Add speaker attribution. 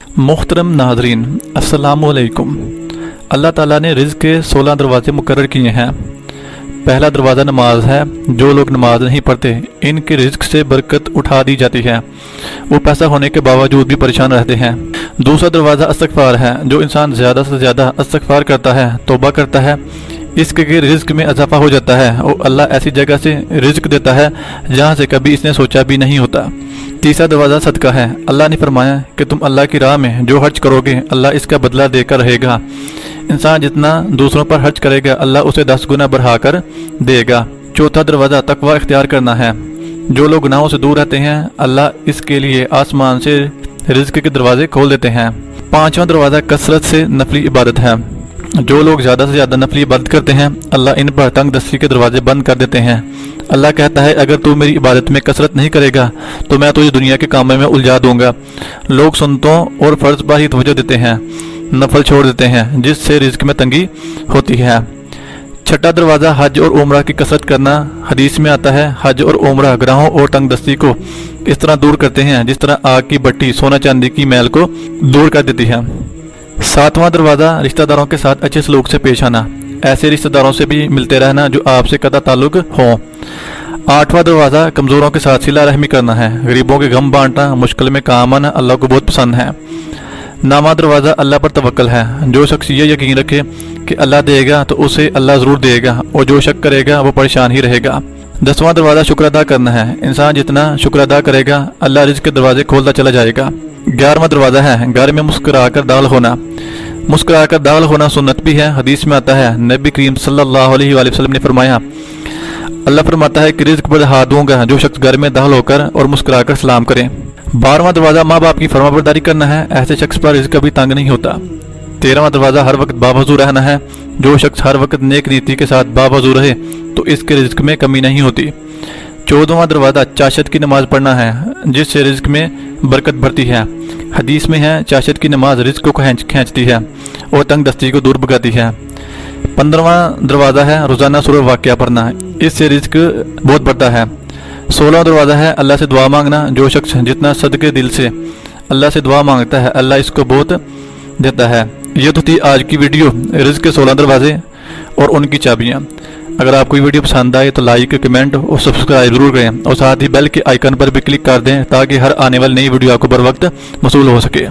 Speaker 1: मुहतरम नाज़रीन, अस्सलामुअलैकुम। अल्लाह ताला ने रिज़्क़ के 16 दरवाज़े मुकर्रर किए हैं। पहला दरवाज़ा नमाज है। जो लोग नमाज नहीं पढ़ते इनके रिज़्क़ से बरकत उठा दी जाती है, वो पैसा होने के बावजूद भी परेशान रहते हैं। दूसरा दरवाज़ा इस्तग़फ़ार है। जो इंसान ज़्यादा से ज़्यादा इस्तग़फ़ार करता है, तौबा करता है, इसके रिज़्क़ में इजाफा हो जाता है और अल्लाह ऐसी जगह से रिज़्क़ देता है जहाँ से कभी इसने सोचा भी नहीं होता। तीसरा दरवाज़ा सदका है। अल्लाह ने फरमाया कि तुम अल्लाह की राह में जो हर्ज करोगे अल्लाह इसका बदला देकर रहेगा। इंसान जितना दूसरों पर हर्ज करेगा अल्लाह उसे 10 गुना बढ़ाकर देगा। चौथा दरवाज़ा तकवा इख्तियार करना है। जो लोग गुनाहों से दूर रहते हैं अल्लाह इसके लिए आसमान से रिज़्क़ के दरवाजे खोल देते हैं। पाँचवा दरवाज़ा कसरत से नफली इबादत है। जो लोग ज़्यादा से ज़्यादा नफली इबादत करते हैं अल्लाह इन पर तंग दस्ती के दरवाजे बंद कर देते हैं। अल्लाह कहता है अगर तू मेरी इबादत में कसरत नहीं करेगा तो मैं तुझे दुनिया के कामों में उलझा दूंगा। लोग सुन्नतों और फ़र्ज पर ही तवज्जो देते हैं, नफल छोड़ देते हैं, जिससे रिज़्क़ में तंगी होती है। छठा दरवाज़ा हज और उमरा की कसरत करना। हदीस में आता है हज और उमरा गुनाहों और तंग दस्ती को इस तरह दूर करते हैं जिस तरह आग की भट्टी सोना चांदी की मैल को दूर कर देती है। सातवां दरवाज़ा रिश्तेदारों के साथ अच्छे सलूक से पेश आना। ऐसे रिश्तेदारों से भी मिलते रहना जो आपसे कदा ताल्लुक हो। आठवां दरवाज़ा कमज़ोरों के साथ सिला रहमी करना है। गरीबों के गम बांटना, मुश्किल में काम आना अल्लाह को बहुत पसंद है। नौवां दरवाज़ा अल्लाह पर तवक्कल है। जो शख्स ये यकीन रखे कि अल्लाह देगा तो उसे अल्लाह ज़रूर देगा और जो शक करेगा वो परेशान ही रहेगा। 10वां दरवाज़ा शुक्र अदा करना है। इंसान जितना शुक्र अदा करेगा अल्लाह रिज़्क़ के दरवाजे खोलता चला जाएगा। 11वां दरवाज़ा है घर में मुस्कुराकर दाखिल होना। मुस्कुराकर दाखिल होना सुन्नत भी है। हदीस में आता है नबी करीम सल्लल्लाहु अलैहि वसल्लम ने फरमाया अल्लाह फरमाता है कि रिज़्क़ बढ़ा दूंगा जो शख्स घर में दाखिल होकर और मुस्कुराकर सलाम करे। 12वां दरवाज़ा माँ बाप की फरमाबरदारी करना है। ऐसे शख्स पर रिज़्क़ कभी तंग नहीं होता। 13वां दरवाज़ा हर वक्त बावजू रहना है। जो शख्स हर वक्त नेक नीति के साथ बावजू रहे तो इसके रिज़्क़ में कमी नहीं होती। 14वां दरवाज़ा चाशत की नमाज पढ़ना है जिससे रिज़्क़ में बरकत बढ़ती है। हदीस में है चाशत की नमाज रिज़्क़ को खींचती है और तंग दस्ती को दूर भगाती है। 15वां दरवाज़ा है रोज़ाना सूरह वाक़िया पढ़ना, इससे रिज़्क़ बहुत बढ़ता है। 16वां दरवाज़ा है अल्लाह से दुआ मांगना। जो शख्स जितना सदके दिल से अल्लाह से दुआ मांगता है अल्लाह इसको बहुत देता है। ये तो थी आज की वीडियो रिज़्क़ के 16 दरवाजे और उनकी चाबियाँ। अगर आपको ये वीडियो पसंद आए तो लाइक, कमेंट और सब्सक्राइब जरूर करें और साथ ही बेल के आइकन पर भी क्लिक कर दें ताकि हर आने वाली नई वीडियो आपको बर वक्त मौसूल हो सके।